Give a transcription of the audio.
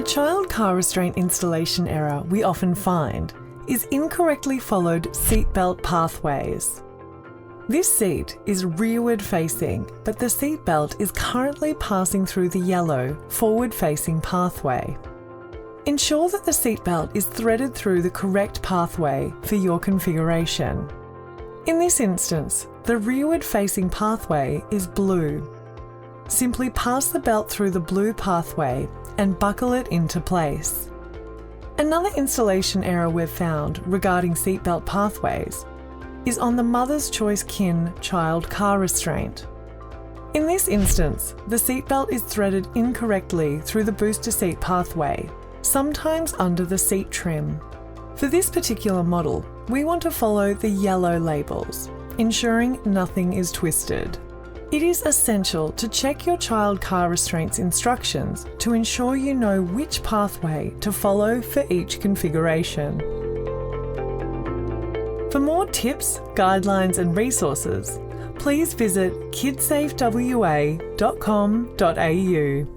child car restraint installation error we often find is incorrectly followed seatbelt pathways. This seat is rearward facing, but the seatbelt is currently passing through the yellow forward facing pathway. Ensure that the seatbelt is threaded through the correct pathway for your configuration. In this instance, the rearward facing pathway is blue. Simply pass the belt through the blue pathway and buckle it into place. Another installation error we've found regarding seatbelt pathways is on the Mother's Choice Kin child car restraint. In this instance, the seatbelt is threaded incorrectly through the booster seat pathway, sometimes under the seat trim. For this particular model, we want to follow the yellow labels, ensuring nothing is twisted. It is essential to check your child car restraints instructions to ensure you know which pathway to follow for each configuration. For more tips, guidelines and resources, please visit kidsafewa.com.au.